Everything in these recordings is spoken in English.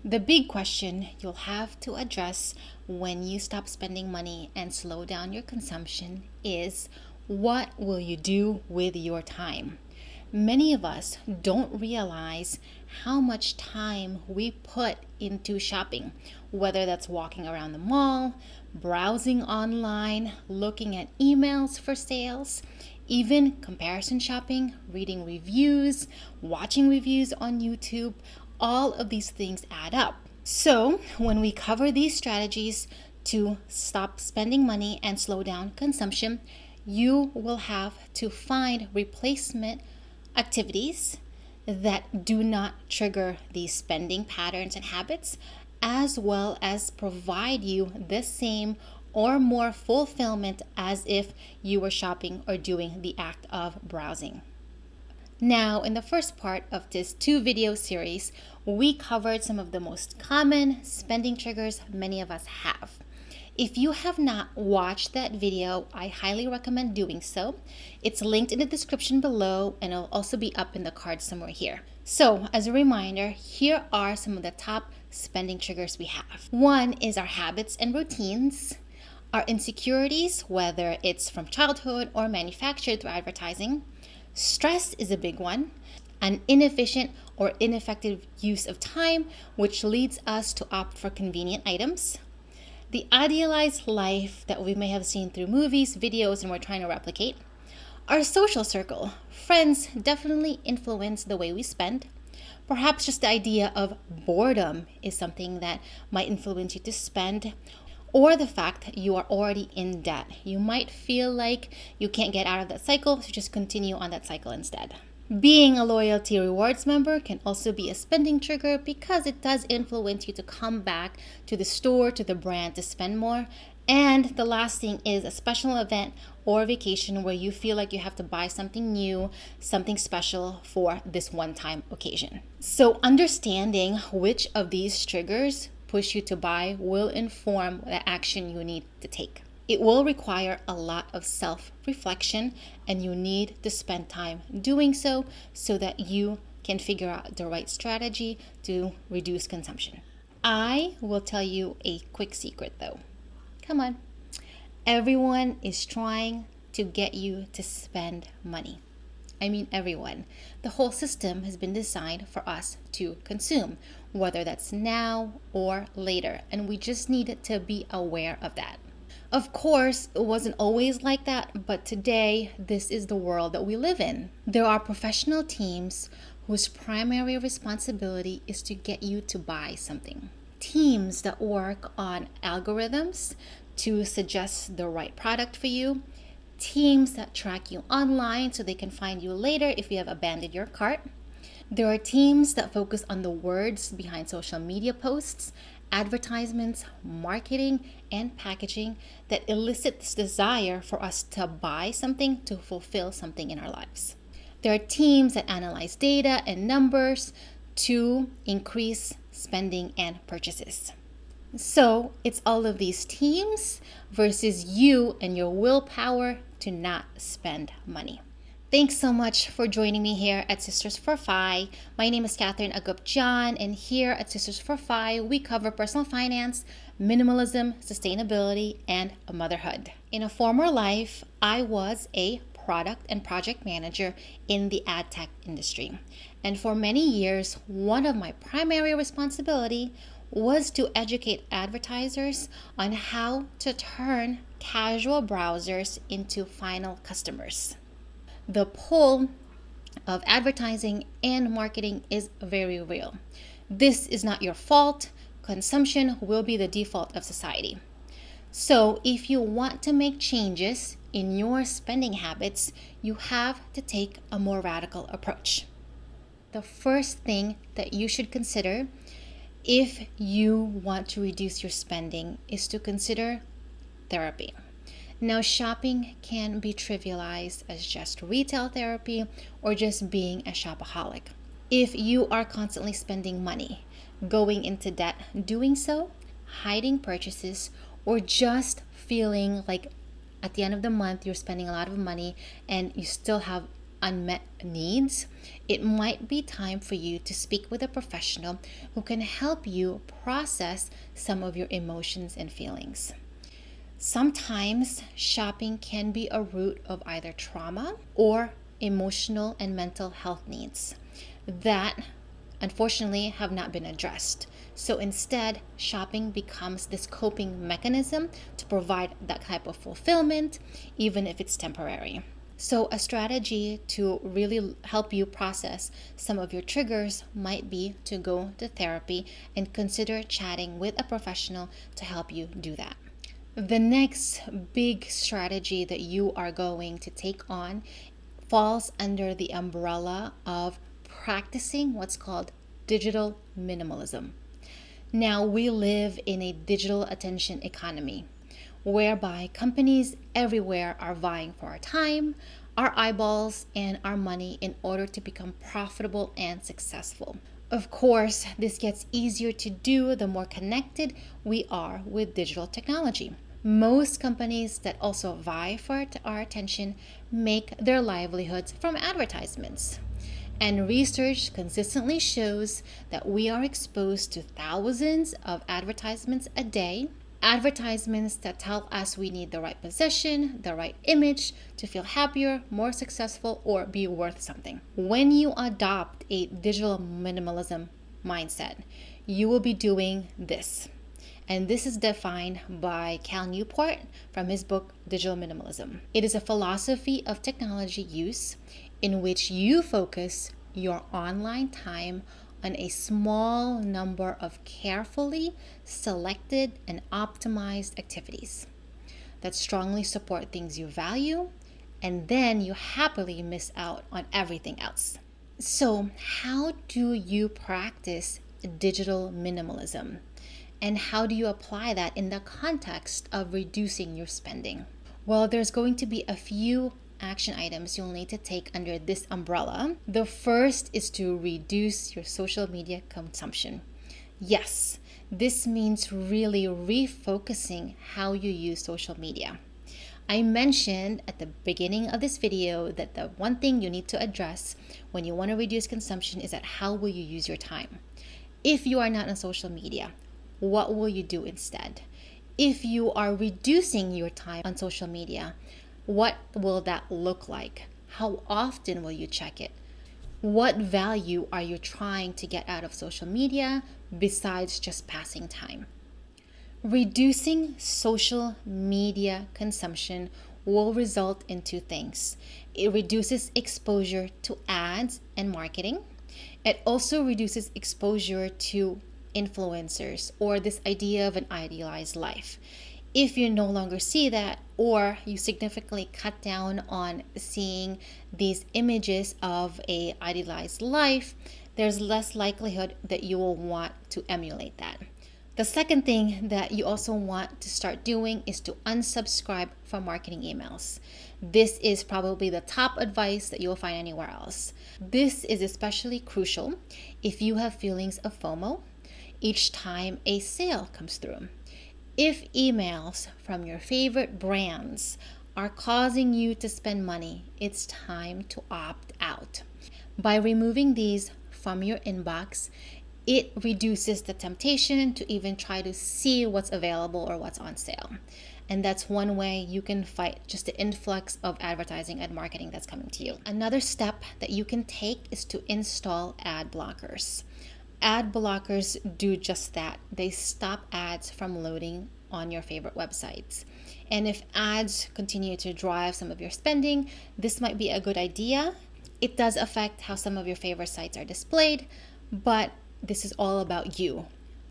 The big question you'll have to address when you stop spending money and slow down your consumption is, what will you do with your time? Many of us don't realize how much time we put into shopping, whether that's walking around the mall, browsing online, looking at emails for sales, even comparison shopping, reading reviews, watching reviews on YouTube. All of these things add up. So, when we cover these strategies to stop spending money and slow down consumption, you will have to find replacement activities that do not trigger these spending patterns and habits, as well as provide you the same or more fulfillment as if you were shopping or doing the act of browsing. Now, in the first part of this 2-video series, we covered some of the most common spending triggers many of us have. If you have not watched that video, I highly recommend doing so. It's linked in the description below, and it'll also be up in the card somewhere here. So, as a reminder, here are some of the top spending triggers we have. One is our habits and routines, our insecurities, whether it's from childhood or manufactured through advertising. Stress is a big one, an inefficient or ineffective use of time, which leads us to opt for convenient items. The idealized life that we may have seen through movies, videos, and we're trying to replicate. Our social circle. Friends definitely influence the way we spend. Perhaps just the idea of boredom is something that might influence you to spend, or the fact that you are already in debt. You might feel like you can't get out of that cycle, so just continue on that cycle instead. Being a loyalty rewards member can also be a spending trigger because it does influence you to come back to the store, to the brand to spend more. And the last thing is a special event or vacation where you feel like you have to buy something new, something special for this one-time occasion. So understanding which of these triggers push you to buy will inform the action you need to take. It will require a lot of self-reflection, and you need to spend time doing so that you can figure out the right strategy to reduce consumption. I will tell you a quick secret though. Come on. Everyone is trying to get you to spend money. I mean everyone. The whole system has been designed for us to consume, whether that's now or later, and we just need to be aware of that. Of course, it wasn't always like that, but today, this is the world that we live in. There are professional teams whose primary responsibility is to get you to buy something. Teams that work on algorithms to suggest the right product for you. Teams that track you online so they can find you later if you have abandoned your cart. There are teams that focus on the words behind social media posts, advertisements, marketing, and packaging that elicit this desire for us to buy something to fulfill something in our lives. There are teams that analyze data and numbers to increase spending and purchases. So it's all of these teams versus you and your willpower to not spend money. Thanks so much for joining me here at Sisters for Fi. My name is Catherine Agup-John, and here at Sisters for Fi, we cover personal finance, minimalism, sustainability, and motherhood. In a former life, I was a product and project manager in the ad tech industry. And for many years, one of my primary responsibility was to educate advertisers on how to turn casual browsers into final customers. The pull of advertising and marketing is very real. This is not your fault. Consumption will be the default of society. So if you want to make changes in your spending habits, you have to take a more radical approach. The first thing that you should consider if you want to reduce your spending is to consider therapy. Now, shopping can be trivialized as just retail therapy or just being a shopaholic. If you are constantly spending money, going into debt, doing so, hiding purchases, or just feeling like at the end of the month you're spending a lot of money and you still have unmet needs, it might be time for you to speak with a professional who can help you process some of your emotions and feelings. Sometimes shopping can be a root of either trauma or emotional and mental health needs that unfortunately have not been addressed. So instead, shopping becomes this coping mechanism to provide that type of fulfillment, even if it's temporary. So, a strategy to really help you process some of your triggers might be to go to therapy and consider chatting with a professional to help you do that. The next big strategy that you are going to take on falls under the umbrella of practicing what's called digital minimalism. Now, we live in a digital attention economy whereby companies everywhere are vying for our time, our eyeballs, and our money in order to become profitable and successful. Of course, this gets easier to do the more connected we are with digital technology. Most companies that also vie for our attention make their livelihoods from advertisements. And research consistently shows that we are exposed to thousands of advertisements a day. Advertisements that tell us we need the right position, the right image to feel happier, more successful, or be worth something. When you adopt a digital minimalism mindset, you will be doing this. And this is defined by Cal Newport from his book, Digital Minimalism. It is a philosophy of technology use in which you focus your online time on a small number of carefully selected and optimized activities that strongly support things you value, and then you happily miss out on everything else. So, how do you practice digital minimalism? And how do you apply that in the context of reducing your spending? Well, there's going to be a few action items you'll need to take under this umbrella. The first is to reduce your social media consumption. Yes, this means really refocusing how you use social media. I mentioned at the beginning of this video that the one thing you need to address when you want to reduce consumption is that how will you use your time? If you are not on social media, what will you do instead? If you are reducing your time on social media, what will that look like? How often will you check it? What value are you trying to get out of social media besides just passing time? Reducing social media consumption will result in two things. It reduces exposure to ads and marketing. It also reduces exposure to influencers or this idea of an idealized life. If you no longer see that, or you significantly cut down on seeing these images of a idealized life, there's less likelihood that you will want to emulate that. The second thing that you also want to start doing is to unsubscribe from marketing emails. This is probably the top advice that you will find anywhere else. This is especially crucial if you have feelings of FOMO each time a sale comes through. If emails from your favorite brands are causing you to spend money, it's time to opt out. By removing these from your inbox, it reduces the temptation to even try to see what's available or what's on sale. And that's one way you can fight just the influx of advertising and marketing that's coming to you. Another step that you can take is to install ad blockers. Ad blockers do just that. They stop ads from loading on your favorite websites. And if ads continue to drive some of your spending, this might be a good idea. It does affect how some of your favorite sites are displayed, but this is all about you.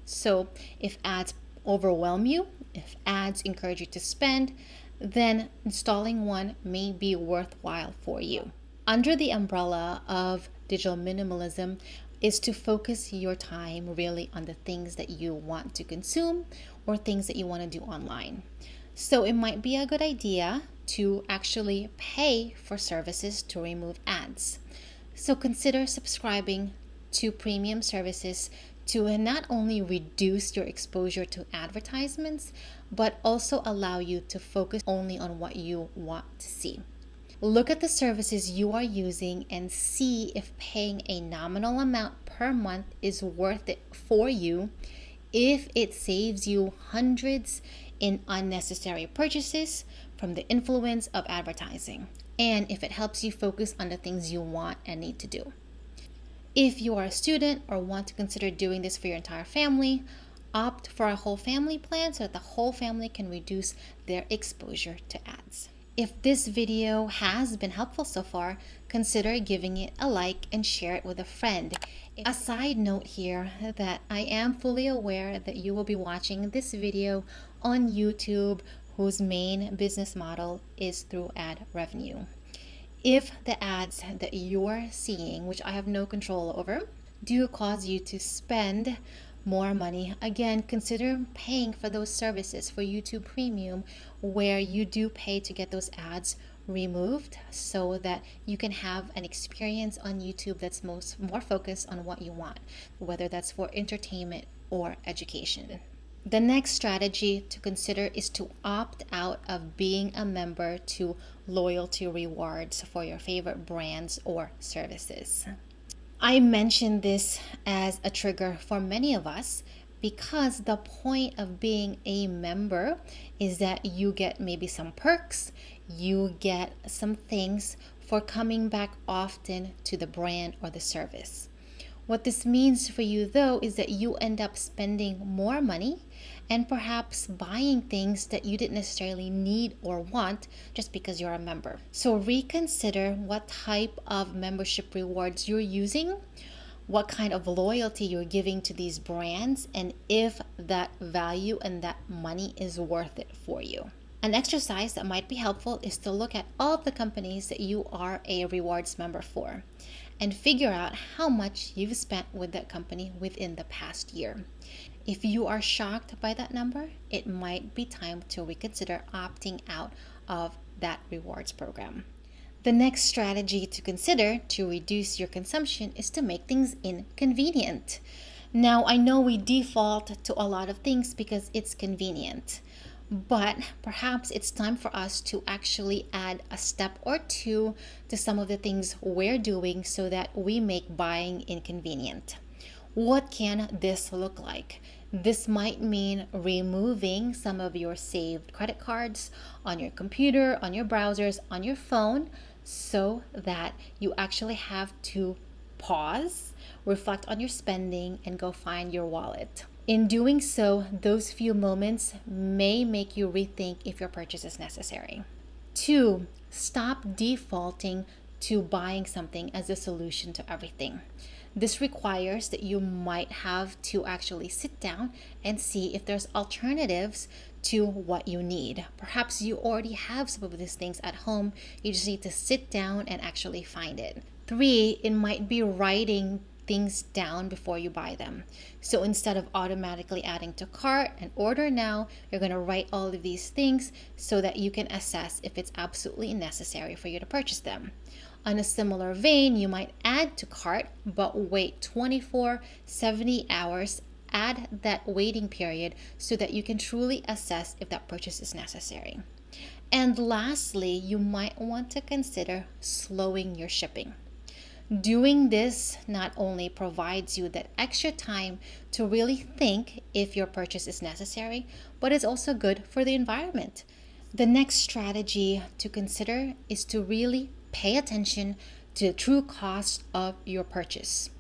So if ads overwhelm you, if ads encourage you to spend, then installing one may be worthwhile for you. Under the umbrella of digital minimalism is to focus your time really on the things that you want to consume or things that you want to do online. So it might be a good idea to actually pay for services to remove ads. So consider subscribing to premium services to not only reduce your exposure to advertisements, but also allow you to focus only on what you want to see. Look at the services you are using and see if paying a nominal amount per month is worth it for you, if it saves you hundreds in unnecessary purchases from the influence of advertising, and if it helps you focus on the things you want and need to do. If you are a student or want to consider doing this for your entire family, opt for a whole family plan so that the whole family can reduce their exposure to ads. If this video has been helpful so far, consider giving it a like and share it with a friend. A side note here that I am fully aware that you will be watching this video on YouTube, whose main business model is through ad revenue. If the ads that you're seeing, which I have no control over, do cause you to spend more money, again, consider paying for those services for YouTube Premium, where you do pay to get those ads removed so that you can have an experience on YouTube that's more focused on what you want, whether that's for entertainment or education. The next strategy to consider is to opt out of being a member to loyalty rewards for your favorite brands or services. I mentioned this as a trigger for many of us because the point of being a member is that you get maybe some perks, you get some things for coming back often to the brand or the service. What this means for you, though, is that you end up spending more money and perhaps buying things that you didn't necessarily need or want just because you're a member. So reconsider what type of membership rewards you're using, what kind of loyalty you're giving to these brands, and if that value and that money is worth it for you. An exercise that might be helpful is to look at all of the companies that you are a rewards member for and figure out how much you've spent with that company within the past year. If you are shocked by that number, it might be time to reconsider opting out of that rewards program. The next strategy to consider to reduce your consumption is to make things inconvenient. Now, I know we default to a lot of things because it's convenient, but perhaps it's time for us to actually add a step or two to some of the things we're doing so that we make buying inconvenient. What can this look like? This might mean removing some of your saved credit cards on your computer, on your browsers, on your phone, so that you actually have to pause, reflect on your spending, and go find your wallet. In doing so, those few moments may make you rethink if your purchase is necessary. 2, stop defaulting to buying something as a solution to everything. This requires that you might have to actually sit down and see if there's alternatives to what you need. Perhaps you already have some of these things at home. You just need to sit down and actually find it. 3, it might be writing things down before you buy them. So instead of automatically adding to cart and order now, you're going to write all of these things so that you can assess if it's absolutely necessary for you to purchase them. On a similar vein, you might add to cart, but wait 24, 70 hours, add that waiting period so that you can truly assess if that purchase is necessary. And lastly, you might want to consider slowing your shipping. Doing this not only provides you that extra time to really think if your purchase is necessary, but it's also good for the environment. The next strategy to consider is to really pay attention to the true cost of your purchase.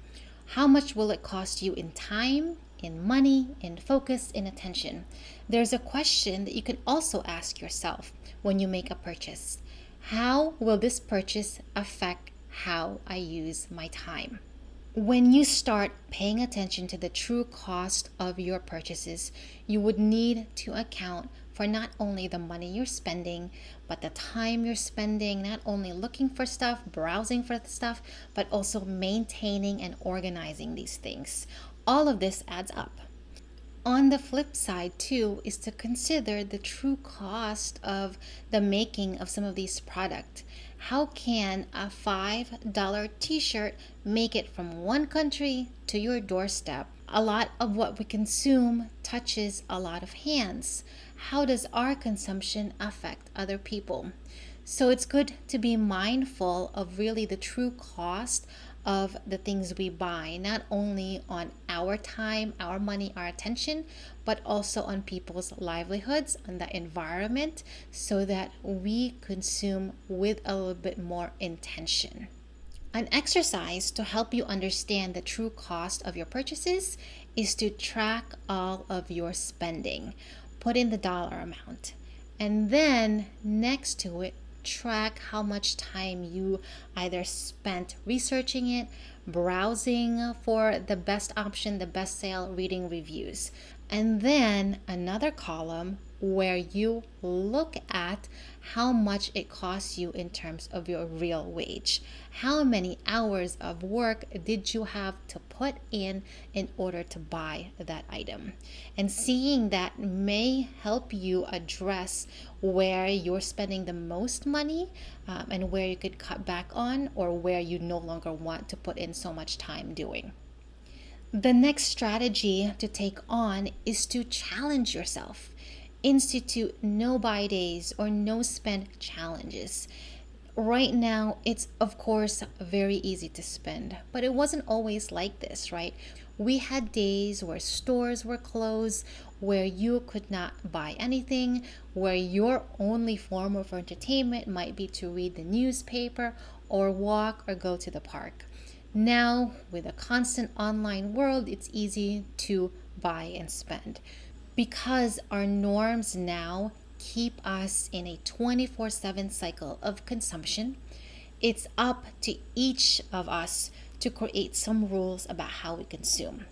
How much will it cost you in time, in money, in focus, in attention? There's a question that you can also ask yourself when you make a purchase. How will this purchase affect how I use my time? When you start paying attention to the true cost of your purchases, you would need to account for not only the money you're spending, but the time you're spending, not only looking for stuff, browsing for stuff, but also maintaining and organizing these things. All of this adds up. On the flip side, too, is to consider the true cost of the making of some of these products. How can a $5 t-shirt make it from one country to your doorstep? A lot of what we consume touches a lot of hands. How does our consumption affect other people? So it's good to be mindful of really the true cost of the things we buy, not only on our time, our money, our attention, but also on people's livelihoods, on the environment, so that we consume with a little bit more intention. An exercise to help you understand the true cost of your purchases is to track all of your spending. Put in the dollar amount. And then next to it, track how much time you either spent researching it, browsing for the best option, the best sale, reading reviews. And then another column where you look at how much it costs you in terms of your real wage. How many hours of work did you have to put in order to buy that item? And seeing that may help you address where you're spending the most money, and where you could cut back on, or where you no longer want to put in so much time doing. The next strategy to take on is to challenge yourself. Institute no buy days or no spend challenges. Right now, it's of course very easy to spend, but it wasn't always like this, right? We had days where stores were closed, where you could not buy anything, where your only form of entertainment might be to read the newspaper or walk or go to the park. Now, with a constant online world, it's easy to buy and spend. Because our norms now keep us in a 24/7 cycle of consumption, it's up to each of us to create some rules about how we consume.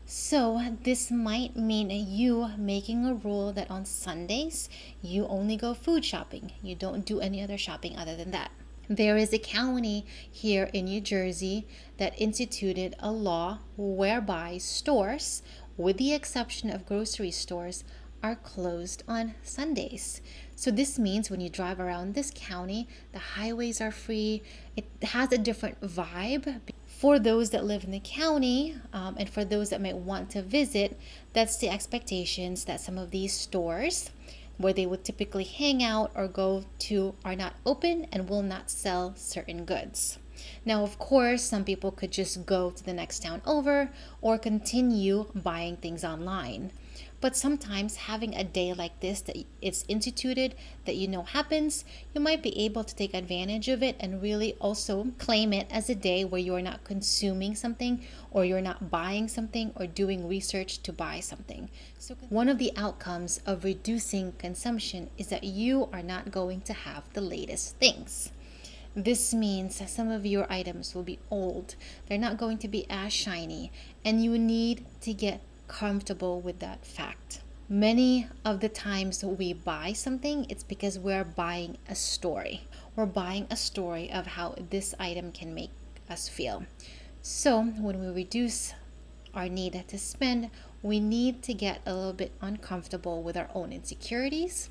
So, this might mean you making a rule that on Sundays you only go food shopping. You don't do any other shopping other than that. There is a county here in New Jersey that instituted a law whereby stores, with the exception of grocery stores, are closed on Sundays. So this means when you drive around this county, the highways are free. It has a different vibe. For those that live in the county, and for those that might want to visit, that's the expectations that some of these stores where they would typically hang out or go to are not open and will not sell certain goods. Now, of course, some people could just go to the next town over or continue buying things online. But sometimes having a day like this that it's instituted, that you know happens, you might be able to take advantage of it and really also claim it as a day where you're not consuming something, or you're not buying something, or doing research to buy something. So one of the outcomes of reducing consumption is that you are not going to have the latest things. This means that some of your items will be old. They're not going to be as shiny, and you need to get comfortable with that fact. Many of the times we buy something, it's because we're buying a story. We're buying a story of how this item can make us feel. So when we reduce our need to spend, we need to get a little bit uncomfortable with our own insecurities,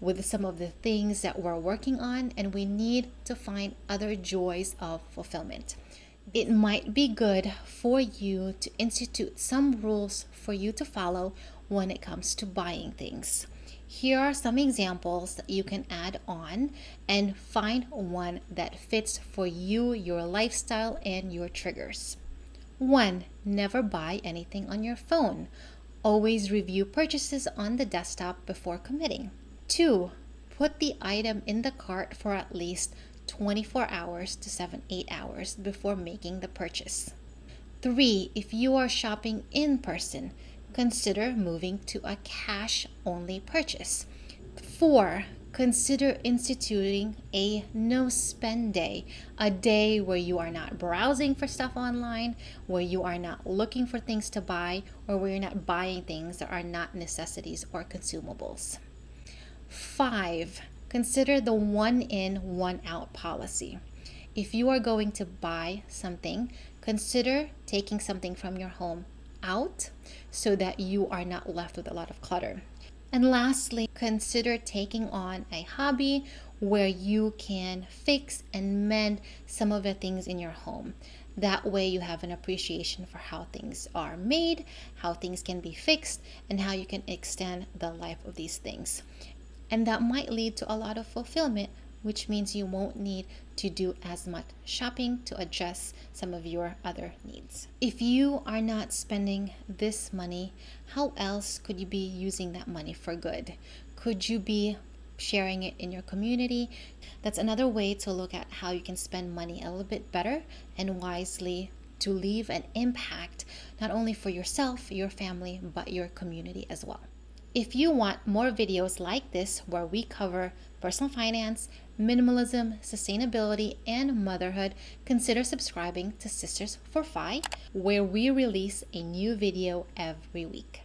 with some of the things that we're working on, and we need to find other joys of fulfillment. It might be good for you to institute some rules for you to follow when it comes to buying things. Here are some examples that you can add on and find one that fits for you, your lifestyle, and your triggers. 1. Never buy anything on your phone. Always review purchases on the desktop before committing. 2. Put the item in the cart for at least 24 hours to 8 hours before making the purchase. 3. If you are shopping in person, consider moving to a cash-only purchase. 4. Consider instituting a no-spend day, a day where you are not browsing for stuff online, where you are not looking for things to buy, or where you're not buying things that are not necessities or consumables. 5. Consider the one in, one out policy. If you are going to buy something, consider taking something from your home out so that you are not left with a lot of clutter. And lastly, consider taking on a hobby where you can fix and mend some of the things in your home. That way you have an appreciation for how things are made, how things can be fixed, and how you can extend the life of these things. And that might lead to a lot of fulfillment which means you won't need to do as much shopping to address some of your other needs. If you are not spending this money, how else could you be using that money for good? Could you be sharing it in your community? That's another way to look at how you can spend money a little bit better and wisely to leave an impact not only for yourself, your family, but your community as well. If you want more videos like this where we cover personal finance, minimalism, sustainability, and motherhood, consider subscribing to Sisters for Fi, where we release a new video every week.